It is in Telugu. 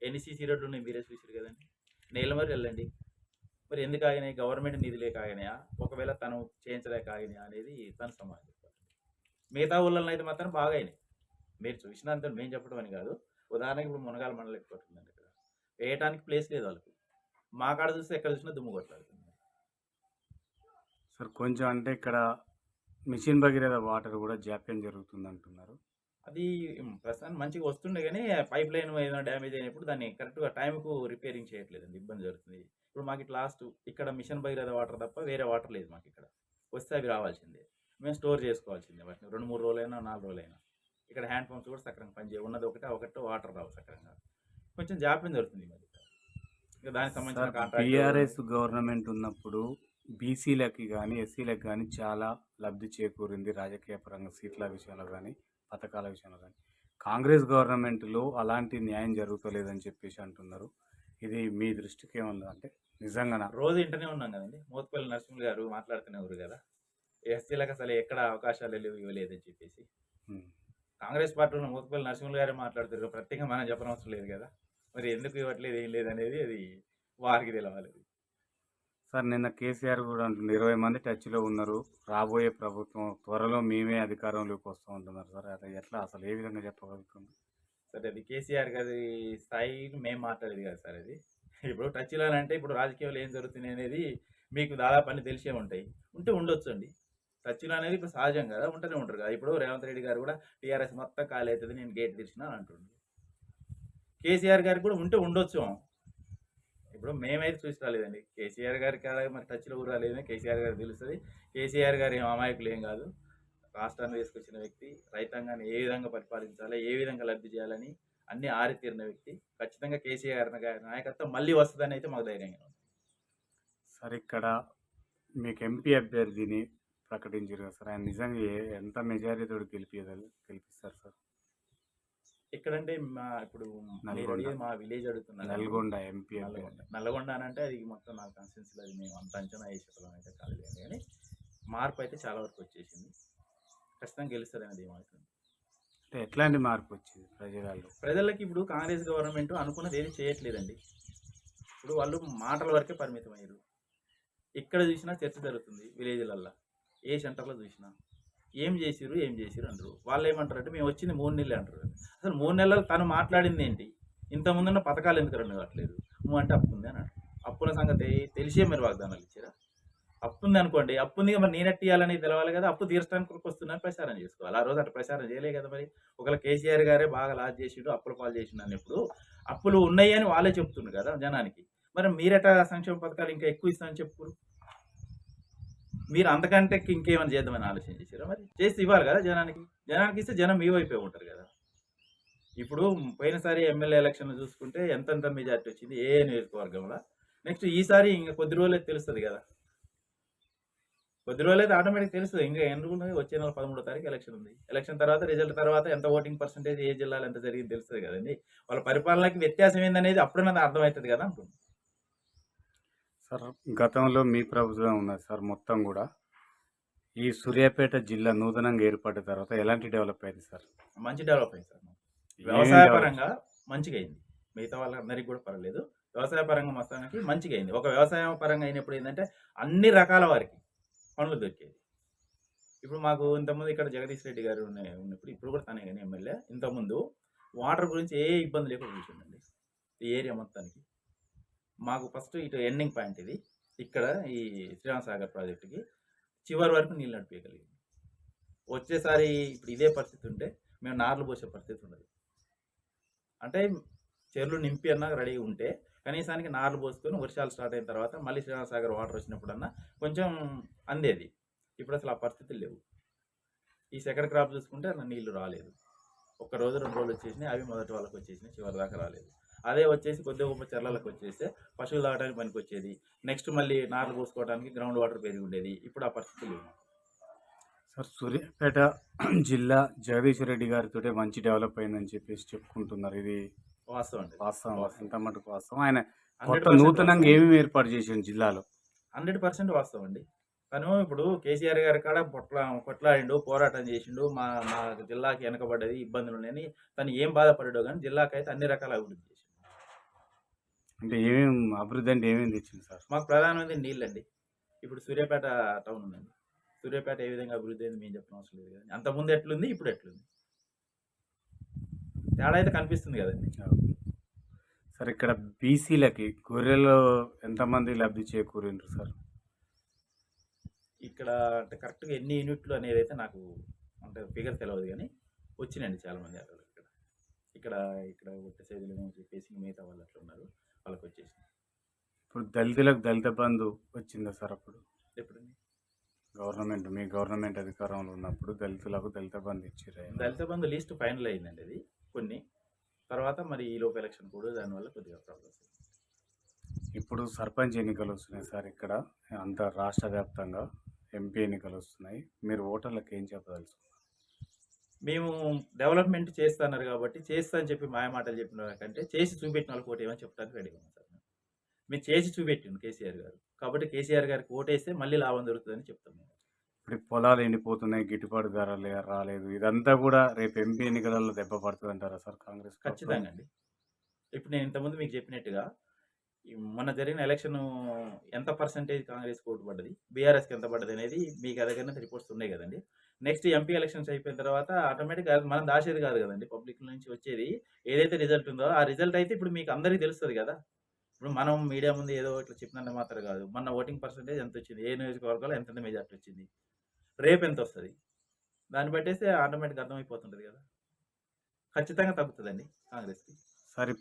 ఎన్ని సీసీ రోడ్లు ఉన్నాయి మీరే చూసారు కదండి. నీలమర్రి వెళ్ళండి. మరి ఎందుకు ఆగినాయి? గవర్నమెంట్ నిధులేక ఆగినాయా? ఒకవేళ తను చేయించలేక ఆగినాయా అనేది తను సమాధానం చెప్పాలి. మిగతా ఊళ్ళలో అయితే మాత్రం బాగా అయినాయి. మీరు చూసినంత మేము చెప్పడం అని కాదు. ఉదాహరణకి ఇప్పుడు మునగాల మండలం ఎక్కువ ఉంటుందండి ఇక్కడ. వేయటానికి ప్లేస్ లేదు వాళ్ళకి. మా కాడ చూస్తే ఎక్కడ చూసినా దుమ్ము కొట్లాడుతుంది. సార్ కొంచెం అంటే ఇక్కడ మిషన్ భగీరథ వాటర్ కూడా జాప్యం జరుగుతుంది అంటున్నారు. అది ప్రస్తుతానికి మంచిగా వస్తుండే కానీ పైప్ లైన్ ఏదైనా డ్యామేజ్ అయినప్పుడు దాన్ని కరెక్ట్గా టైంకు రిపేరింగ్ చేయట్లేదండి, ఇబ్బంది జరుగుతుంది. ఇప్పుడు మాకు ఇట్లా లాస్ట్ ఇక్కడ మిషన్ భగీరథ వాటర్ తప్ప వేరే వాటర్ లేదు మాకు ఇక్కడ. వస్తే అవి రావాల్సిందే, మేము స్టోర్ చేసుకోవాల్సిందే వాటిని 2-3 రోజులైనా 4 రోజులైనా. ఇక్కడ హ్యాండ్ పంప్స్ కూడా సక్రంగా పనిచేయ ఉన్నది ఒకటి వాటర్ రావు సక్రంగా, కొంచెం జాప్యం జరుగుతుంది మరి. ఇక దానికి సంబంధించిన కాంట్రాక్ట్ టీఆర్ఎస్ గవర్నమెంట్ ఉన్నప్పుడు బీసీలకి కానీ ఎస్సీలకు కానీ చాలా లబ్ధి చేకూరింది, రాజకీయ పరంగా సీట్ల విషయంలో కానీ పథకాల విషయంలో కానీ. కాంగ్రెస్ గవర్నమెంట్లో అలాంటి న్యాయం జరుగుతలేదని చెప్పేసి అంటున్నారు. ఇది మీ దృష్టికి ఏమన్నా అంటే నిజంగా రోజు ఇంటనే ఉన్నాం కదండి, మోత్పల్లి నరసింహులు గారు మాట్లాడుతూనే ఊరు కదా ఎస్సీలకు అసలు ఎక్కడ అవకాశాలు ఇవ్వలేదని చెప్పేసి. కాంగ్రెస్ పార్టీలో మోత్పల్లి నరసింహులు గారే మాట్లాడుతారు, ప్రత్యేకంగా మనం చెప్పనవసరం లేదు కదా. మరి ఎందుకు ఇవ్వట్లేదు ఏం లేదు అనేది అది వారికి తెలవాలి. సార్ నిన్న కేసీఆర్ కూడా అంటున్నారు 20 మంది టచ్లో ఉన్నారు, రాబోయే ప్రభుత్వం త్వరలో మేమే అధికారంలోకి వస్తూ ఉంటున్నారు. సార్ అది ఎట్లా అసలు ఏ విధంగా చెప్పగలుగుతుంది? సరే అది కేసీఆర్ గారి స్థాయిని మేము మాట్లాడేది కాదు సార్. అది ఇప్పుడు టచ్లో అంటే ఇప్పుడు రాజకీయాలు ఏం జరుగుతున్నాయి అనేది మీకు దాదాపు అన్ని తెలిసే ఉంటాయి, ఉంటే ఉండొచ్చు అండి. టచ్లో అనేది ఇప్పుడు సహజం కదా, ఉంటూనే ఉంటారు కదా. ఇప్పుడు రేవంత్ రెడ్డి గారు కూడా టీఆర్ఎస్ మొత్తం ఖాళీ అవుతుంది, నేను గేట్ తెరిచినా అని అంటుండ్రు. కేసీఆర్ గారికి కూడా ఉంటే ఉండొచ్చు. ఇప్పుడు మేమైతే చూసి రాలేదండి, కేసీఆర్ గారికి మరి టచ్లో కూడా రాలేదని కేసీఆర్ గారికి తెలుస్తుంది. కేసీఆర్ గారు ఏం అమాయకులు ఏం కాదు, రాష్ట్రాన్ని తీసుకొచ్చిన వ్యక్తి, రైతాంగాన్ని ఏ విధంగా పరిపాలించాలి, ఏ విధంగా లబ్ధి చేయాలని అన్ని ఆరితీరిన వ్యక్తి. ఖచ్చితంగా కేసీఆర్ గారి నాయకత్వం మళ్ళీ వస్తుందని అయితే మాకు ధైర్యంగా ఉంది. సార్ ఇక్కడ మీకు ఎంపీ అభ్యర్థిని ప్రకటించారు కదా సార్, ఆయన నిజంగా ఎంత మెజారిటీతో గెలిపిస్తారు సార్? ఎక్కడంటే ఇప్పుడు మా విలేజ్ అడుగుతున్నాను, నల్గొండ ఎంపీ. నల్గొండ అని అంటే అది మొత్తం నా కాన్స్టిట్యూన్సీలో అది మేము అంత అంచనా వేసేటం అయితే కాలేదు కానీ మార్పు అయితే చాలా వరకు వచ్చేసింది. ఖచ్చితంగా గెలుస్తుంది అనేది ఏమవుతుంది. అంటే ఎట్లాంటి మార్పు వచ్చింది ప్రజలకి? ఇప్పుడు కాంగ్రెస్ గవర్నమెంట్ అనుకున్నది ఏది చేయట్లేదండి. ఇప్పుడు వాళ్ళు మాటల వరకే పరిమితం అయ్యారు. ఎక్కడ చూసినా చర్చ జరుగుతుంది విలేజ్లల్లో, ఏ సెంటర్లో చూసినా ఏం చేసిరు అంటారు. వాళ్ళు ఏమంటారు అంటే మేము వచ్చింది 3 నెలలు అంటారు. అసలు 3 నెలలు తను మాట్లాడింది ఏంటి? ఇంతకుముందున్న పథకాలు ఎందుకు రెండు కావట్లేదు? నువ్వు అంటే అప్పు ఉంది అని అంటారు. అప్పుల సంగతి తెలిసే మరి వాగ్దానాలు ఇచ్చారా? అప్పు ఉంది అనుకోండి, అప్పు ఉంది మరి నేనెట్టి ఇవ్వాలని తెలవాలి కదా. అప్పు తీర్చడానికి వస్తుందని ప్రచారం చేసుకోవాలి. ఆ రోజు అట్లా ప్రచారం చేయలే కదా. మరి ఒకవేళ కేసీఆర్ గారే బాగా లాస్ చేసిండు, అప్పుల పాలు చేసిండు అన్నప్పుడు అప్పులు ఉన్నాయి అని వాళ్ళే చెప్తున్నారు కదా జనానికి. మరి మీరట సంక్షేమ పథకాలు ఇంకా ఎక్కువ ఇస్తామని చెప్పుకోరు. మీరు అంతకంటే ఇంకేమైనా చేద్దామని ఆలోచన చేశారా? మరి చేసి ఇవ్వాలి కదా జనానికి ఇస్తే జనం మీ వైపే ఉంటారు కదా. ఇప్పుడు పోయినసారి ఎమ్మెల్యే ఎలక్షన్ చూసుకుంటే ఎంతెంత మెజార్టీ వచ్చింది ఏ నియోజకవర్గంలో. నెక్స్ట్ ఈసారి ఇంకా కొద్ది రోజులే తెలుస్తుంది కదా. కొద్ది రోజులైతే ఆటోమేటిక్ తెలుస్తుంది. ఇంకా ఎన్ని రోజులు వచ్చే నెల 13వ తారీఖు ఎలక్షన్ ఉంది. ఎలక్షన్ తర్వాత రిజల్ట్ తర్వాత ఎంత ఓటింగ్ పర్సెంటేజ్ ఏ జిల్లాలో ఎంత జరిగింది తెలుస్తుంది కదండి. వాళ్ళ పరిపాలనకి వ్యత్యాసం ఏందనేది అప్పుడన్నది అర్థమవుతుంది కదా అంటున్నాను. సార్ గతంలో మీ ప్రభుత్వం ఉన్నది సార్, మొత్తం కూడా ఈ సూర్యాపేట జిల్లా నూతనంగా ఏర్పడిన తర్వాత ఎలాంటి డెవలప్ అయింది సార్? మంచి డెవలప్ అయింది సార్. వ్యవసాయ పరంగా మంచిగా అయింది, మిగతా వాళ్ళందరికీ కూడా పర్లేదు. వ్యవసాయ పరంగా మొత్తానికి మంచిగా అయింది. ఒక వ్యవసాయ పరంగా అయినప్పుడు ఏంటంటే అన్ని రకాల వారికి పనులు దొరికేది. ఇప్పుడు మాకు ఇంతకుముందు ఇక్కడ జగదీష్ రెడ్డి గారు ఉన్నప్పుడు, ఇప్పుడు కూడా తనే కానీ ఎమ్మెల్యే, ఇంతకుముందు వాటర్ గురించి ఏ ఇబ్బంది లేకుండా కూర్చుందండి ఈ ఏరియా మొత్తానికి. మాకు ఫస్ట్ ఇటు ఎండింగ్ పాయింట్ ఇది, ఇక్కడ ఈ శ్రీరామసాగర్ ప్రాజెక్టుకి చివరి వరకు నీళ్ళు నడిపేయగలిగింది. వచ్చేసారి ఇప్పుడు ఇదే పరిస్థితి ఉంటే మేము నార్లు పోసే పరిస్థితి ఉండదు. అంటే చెరువులు నింపి అన్నా రెడీగా ఉంటే కనీసానికి నార్లు పోసుకొని వర్షాలు స్టార్ట్ అయిన తర్వాత మళ్ళీ శ్రీరామసాగర్ వాటర్ వచ్చినప్పుడన్నా కొంచెం అందేది. ఇప్పుడు అసలు ఆ పరిస్థితులు లేవు. ఈ సెకండ్ క్రాప్ చూసుకుంటే అలా నీళ్లు రాలేదు. 1 రోజు 2 రోజులు వచ్చేసినాయి, అవి మొదటి వాళ్ళకి వచ్చేసినాయి, చివరి దాకా రాలేదు. అదే వచ్చేసి కొద్దిగా గొప్ప చెర్లలకు వచ్చేస్తే పశువులు తాగడానికి పనికి వచ్చేది. నెక్స్ట్ మళ్ళీ నార్లు పోసుకోవడానికి గ్రౌండ్ వాటర్ పెరిగి ఉండేది. ఇప్పుడు ఆ పరిస్థితులు లేవు. సార్ సూర్యాపేట జిల్లా జగదీష్ రెడ్డి గారితో మంచి డెవలప్ అయిందని చెప్పేసి చెప్పుకుంటున్నారు. ఇది వాస్తవం అండి, వాస్తవం. ఎంత మటుకు వాస్తవం? ఆయన కొత్త నూతనంగా ఏమేమి ఏర్పాటు చేసిన జిల్లాలో 100% వాస్తవం అండి. తను ఇప్పుడు కేసీఆర్ గారి కాడ కొట్లాడిండు, పోరాటం చేసిండు, మా జిల్లాకి వెనకబడ్డది, ఇబ్బందులు ఉన్నాయని తను ఏం బాధపడ్డాడో కానీ జిల్లాకి అయితే అన్ని రకాల అభివృద్ధి చేసిండు. అంటే ఏమేం అభివృద్ధి అంటే ఏమేమి తెచ్చింది సార్? మాకు ప్రధానమైనది నీళ్ళండి. ఇప్పుడు సూర్యాపేట టౌన్ ఉందండి. సూర్యాపేట ఏ విధంగా అభివృద్ధి అయింది మేము చెప్పనవసరం అవసరం లేదు కదండీ. అంతకుముందు ఎట్లుంది, ఇప్పుడు ఎట్లుంది? తేడా అయితే కనిపిస్తుంది కదండీ. సార్ ఇక్కడ బీసీలకి గొర్రెలు ఎంతమంది లబ్ధి చేకూరిండ్రు సార్? ఇక్కడ అంటే కరెక్ట్‌గా ఎన్ని యూనిట్లు అనేదైతే నాకు అంటే ఫిగర్ తెలవదు గానీ, వచ్చినాయండి చాలామంది ఆటోలు ఇక్కడ. ఇక్కడ ఇక్కడ ఒట్టి సైజులేమో చెప్పేసి మిగతా వాళ్ళు అట్లా ఉన్నారు. వాళ్ళకొచ్చేసినాయి. ఇప్పుడు దళితులకు దళిత బంధు వచ్చిందా సార్ అప్పుడు? ఎప్పుడండి? మీ గవర్నమెంట్ అధికారంలో ఉన్నప్పుడు దళితులకు దళిత బంధు ఇచ్చిర్రా? దళిత బంధు లిస్ట్ ఫైనల్ అయిందండి అది కొన్ని. తర్వాత మరి ఈలోపు ఎలక్షన్ కూడా దానివల్ల కొద్దిగా ప్రాబ్లమ్స్. ఇప్పుడు సర్పంచ్ ఎన్నికలు వస్తున్నాయి సార్ ఇక్కడ రాష్ట్ర వ్యాప్తంగా ఎంపీ ఎన్నికలు వస్తున్నాయి. మీరు ఓటర్లకు ఏం చెప్పదలుచుకున్నారు? మేము డెవలప్మెంట్ చేస్తున్నారు కాబట్టి చేస్తా అని చెప్పి మాయమాటలు చెప్పిన కంటే చేసి చూపెట్టిన వాళ్ళకి ఓటేయమని చెప్పడానికి రెడీగా ఉన్నాం సార్. మేము చేసి చూపెట్టిండు కేసీఆర్ గారు. కాబట్టి కేసీఆర్ గారికి ఓటేస్తే మళ్ళీ లాభం దొరుకుతుందని చెప్తాం మేము. ఇప్పుడు పొలాలు ఎండిపోతున్నాయి, గిట్టుబాటు ధర రాలేదు, ఇదంతా కూడా రేపు ఎంపీ ఎన్నికలలో దెబ్బ పడుతుంది అంటారా సార్ కాంగ్రెస్ ప్రభుత్వం? ఖచ్చితంగా అండి. ఇప్పుడు నేను ఇంతకుముందు మీకు చెప్పినట్టుగా మొన్న జరిగిన ఎలక్షన్ ఎంత పర్సెంటేజ్ కాంగ్రెస్ ఓటు పడ్డది, బీఆర్ఎస్కి ఎంత పడ్డది అనేది మీకు దగ్గర రిపోర్ట్స్ ఉన్నాయి కదండి. నెక్స్ట్ ఎంపీ ఎలక్షన్స్ అయిపోయిన తర్వాత ఆటోమేటిక్గా మనం దాచేది కాదు కదండి, పబ్లిక్ నుంచి వచ్చేది ఏదైతే రిజల్ట్ ఉందో ఆ రిజల్ట్ అయితే ఇప్పుడు మీకు అందరికీ తెలుస్తుంది కదా. ఇప్పుడు మనం మీడియా ముందు ఏదో ఇట్లా చెప్పినంత మాత్రం కాదు, మన ఓటింగ్ పర్సెంటేజ్ ఎంత వచ్చింది, ఏ నియోజకవర్గాల్లో ఎంత మెజార్టీ వచ్చింది, రేపు ఎంత వస్తుంది, దాన్ని బట్టేస్తే ఆటోమేటిక్గా అర్థమైపోతుంటుంది కదా. ఖచ్చితంగా తగ్గుతుందండి కాంగ్రెస్కి.